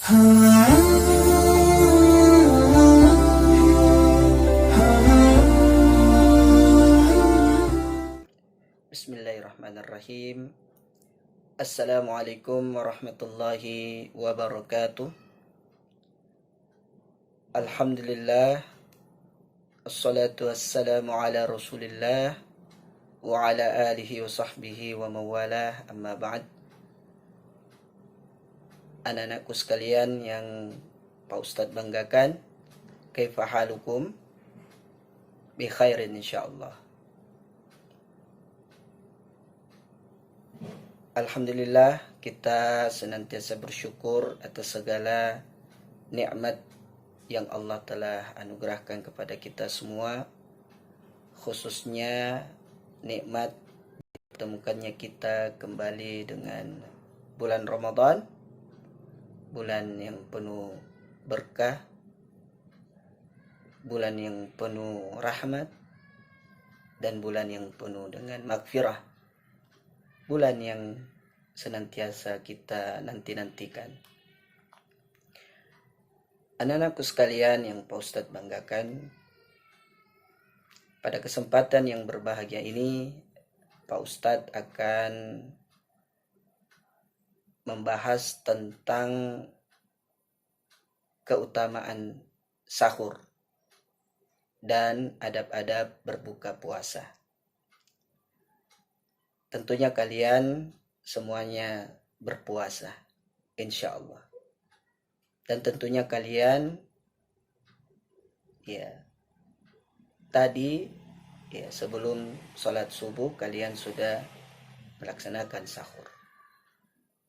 Bismillahirrahmanirrahim. Assalamualaikum warahmatullahi wabarakatuh. Alhamdulillah. Assalatu wassalamu ala rasulillah wa ala alihi wa sahbihi wa mawalah, amma ba'd. Anak-anakku sekalian yang Pak Ustadz banggakan, kaifa halukum? Bi khairin insyaallah. Alhamdulillah, kita senantiasa bersyukur atas segala nikmat yang Allah telah anugerahkan kepada kita semua, khususnya nikmat ditemukannya kita kembali dengan bulan Ramadan, bulan yang penuh berkah, bulan yang penuh rahmat, dan bulan yang penuh dengan magfirah, bulan yang senantiasa kita nanti-nantikan. Anak-anakku sekalian yang Pak Ustadz banggakan, pada kesempatan yang berbahagia ini Pak Ustadz akan membahas tentang keutamaan sahur dan adab-adab berbuka puasa. Tentunya kalian semuanya berpuasa, insya Allah. Dan tentunya kalian tadi sebelum sholat subuh kalian sudah melaksanakan sahur.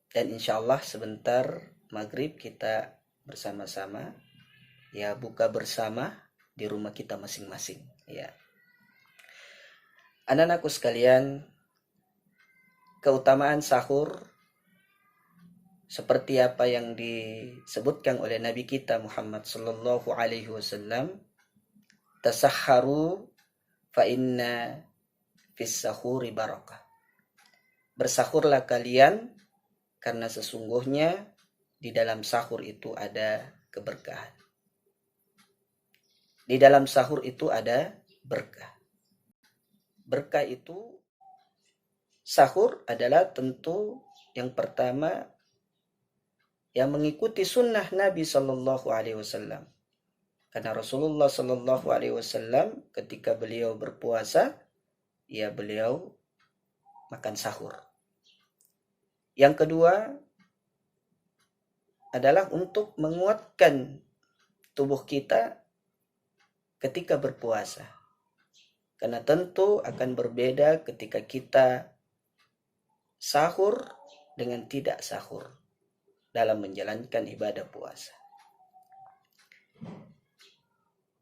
Dan insya Allah sebentar maghrib kita bersama-sama buka bersama di rumah kita masing-masing. Anak-anakku sekalian, keutamaan sahur seperti apa yang disebutkan oleh Nabi kita Muhammad sallallahu alaihi wasallam, tasahharu fa inna fis sahuri barakah. Bersahurlah kalian karena sesungguhnya di dalam sahur itu ada keberkahan. Di dalam sahur itu ada berkah. Berkah itu, sahur adalah tentu yang pertama yang mengikuti sunnah Nabi Sallallahu Alaihi Wasallam. Karena Rasulullah Sallallahu Alaihi Wasallam ketika beliau berpuasa, beliau makan sahur. Yang kedua adalah untuk menguatkan tubuh kita ketika berpuasa. Karena tentu akan berbeda ketika kita sahur dengan tidak sahur dalam menjalankan ibadah puasa.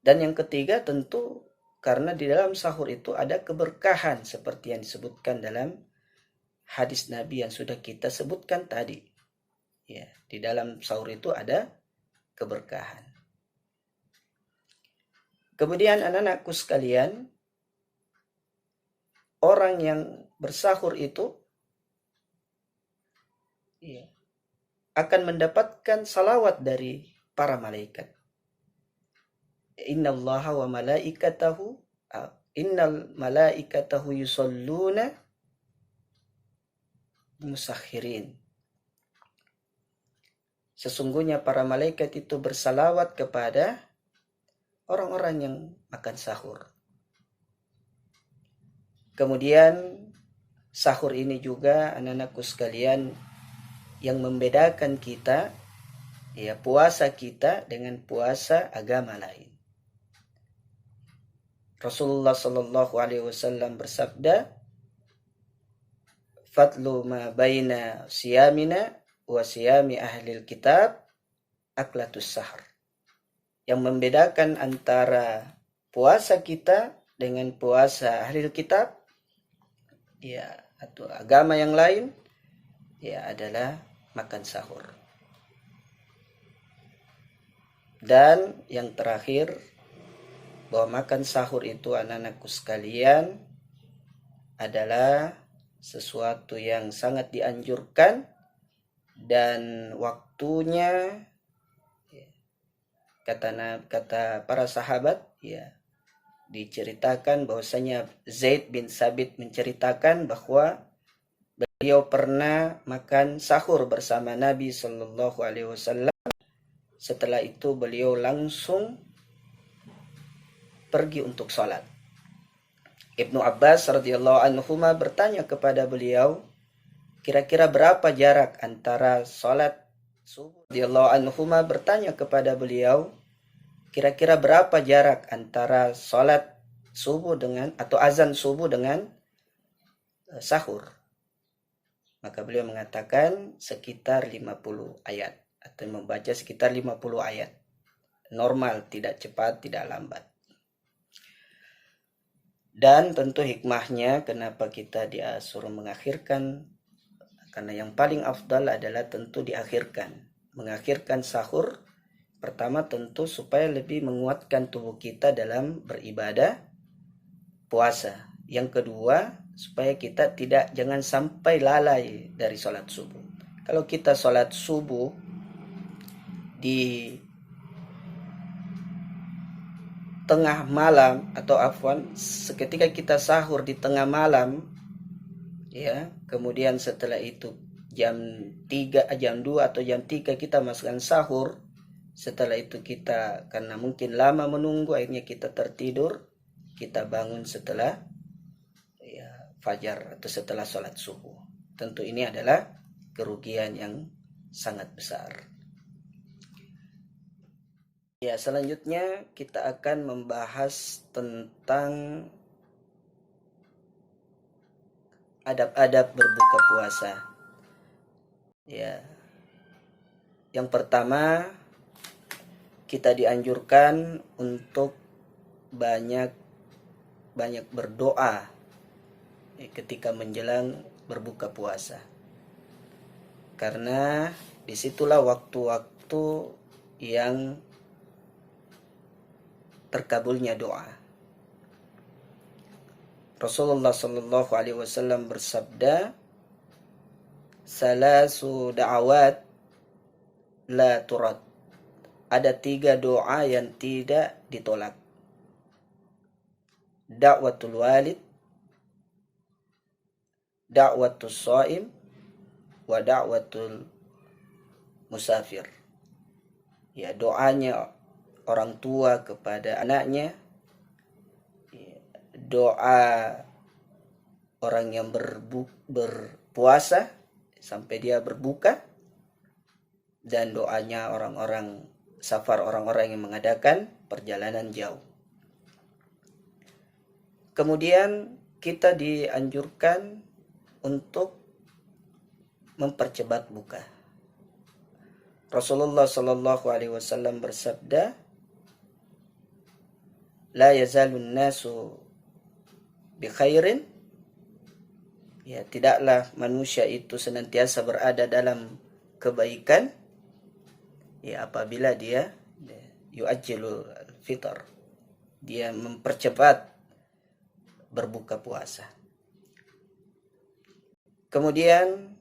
Dan yang ketiga tentu karena di dalam sahur itu ada keberkahan seperti yang disebutkan dalam hadis Nabi yang sudah kita sebutkan tadi. Di dalam sahur itu ada keberkahan. Kemudian anak-anakku sekalian, orang yang bersahur itu akan mendapatkan salawat dari para malaikat. Innal malaikatahu yusalluna musakhirin. Sesungguhnya para malaikat itu bersalawat kepada orang-orang yang makan sahur. Kemudian sahur ini juga anak-anakku sekalian yang membedakan kita, puasa kita dengan puasa agama lain. Rasulullah Sallallahu Alaihi Wasallam bersabda, "Fadlu ma baina siyamina wa siyami ahlil kitab aklatus sahar." Yang membedakan antara puasa kita dengan puasa ahlil kitab, atau agama yang lain, adalah makan sahur. Dan yang terakhir, bahwa makan sahur itu anak-anakku sekalian adalah sesuatu yang sangat dianjurkan dan waktunya kata para sahabat, ya, diceritakan bahwasanya Zaid bin Sabit menceritakan bahwa beliau pernah makan sahur bersama Nabi Shallallahu Alaihi Wasallam. Setelah itu beliau langsung pergi untuk sholat. Ibnu Abbas radhiyallahu anhu bertanya kepada beliau, kira-kira berapa jarak antara sholat subuh? Radhiyallahu anhu bertanya kepada beliau, kira-kira berapa jarak antara sholat subuh dengan atau azan subuh dengan sahur? Maka beliau mengatakan sekitar 50 ayat atau membaca sekitar 50 ayat. Normal, tidak cepat, tidak lambat. Dan tentu hikmahnya kenapa kita disuruh mengakhirkan, karena yang paling afdal adalah tentu diakhirkan. Mengakhirkan sahur pertama tentu supaya lebih menguatkan tubuh kita dalam beribadah puasa. Yang kedua, supaya kita jangan sampai lalai dari sholat subuh. Kalau kita sholat subuh di tengah malam, atau seketika kita sahur di tengah malam, ya, kemudian setelah itu jam 3, jam 2 atau jam 3 kita masukkan sahur, setelah itu kita karena mungkin lama menunggu akhirnya kita tertidur, kita bangun setelah ya, fajar atau setelah sholat subuh. Tentu ini adalah kerugian yang sangat besar. Ya, selanjutnya kita akan membahas tentang adab-adab berbuka puasa. Ya. Yang pertama, kita dianjurkan untuk banyak berdoa ketika menjelang berbuka puasa. Karena disitulah waktu-waktu yang terkabulnya doa. Rasulullah Shallallahu Alaihi Wasallam bersabda, "Salasu da'awat la turad." Ada 3 doa yang tidak ditolak. Da'watul walid, da'watul shaim, wa da'watul musafir. Ya, doanya orang tua kepada anaknya, doa orang yang berpuasa sampai dia berbuka, dan doanya orang-orang safar, orang-orang yang mengadakan perjalanan jauh. Kemudian kita dianjurkan untuk mempercepat buka. Rasulullah Shallallahu Alaihi Wasallam bersabda, la yazalun nasu bi khairin, ya, tidaklah manusia itu senantiasa berada dalam kebaikan, ya, apabila dia yu'ajjilul fitr, dia mempercepat berbuka puasa. Kemudian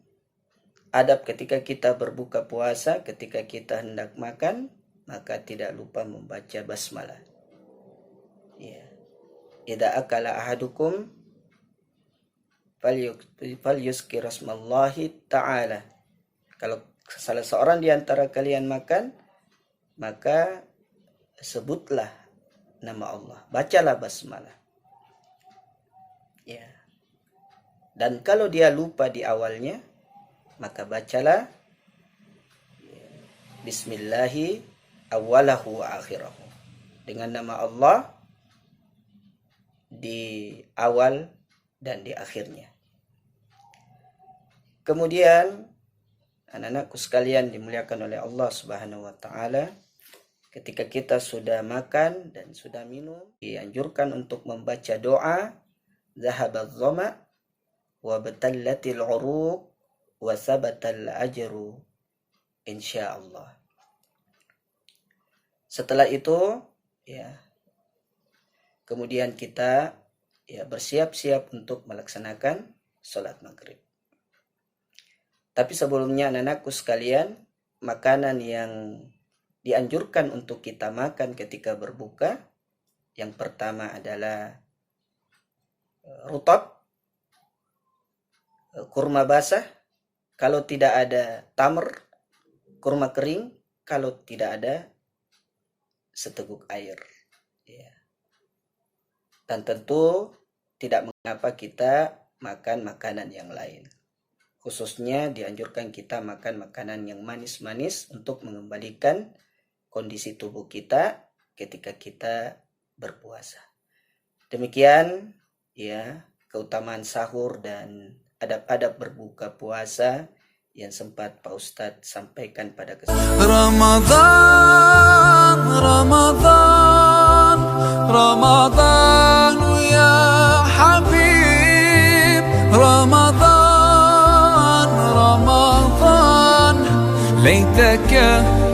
adab ketika kita berbuka puasa, ketika kita hendak makan, maka tidak lupa membaca basmalah. Ya. Idza akala ahadukum falyuzkir rasmallahi ta'ala. Kalau salah seorang di antara kalian makan, maka sebutlah nama Allah, bacalah basmalah. Ya. Dan kalau dia lupa di awalnya, maka bacalah bismillahi awalahu wa akhirahu, dengan nama Allah di awal dan di akhirnya. Kemudian anak-anakku sekalian dimuliakan oleh Allah Subhanahu wa taala, ketika kita sudah makan dan sudah minum, dianjurkan untuk membaca doa zahabadz dhama wa batallatil uruq wa sabatal ajru insyaallah. Setelah itu, ya, kemudian kita, ya, bersiap-siap untuk melaksanakan sholat maghrib. Tapi sebelumnya anak-anakku sekalian, makanan yang dianjurkan untuk kita makan ketika berbuka, yang pertama adalah rutab, kurma basah, kalau tidak ada tamr, kurma kering, kalau tidak ada seteguk air. Ya. Dan tentu tidak mengapa kita makan makanan yang lain. Khususnya dianjurkan kita makan makanan yang manis-manis untuk mengembalikan kondisi tubuh kita ketika kita berpuasa. Demikian ya keutamaan sahur dan adab-adab berbuka puasa yang sempat Pak Ustadz sampaikan pada kesempatan. Ramadan, Ramadan, Ramadan ya Habib, Ramadan, Ramadan, laitaka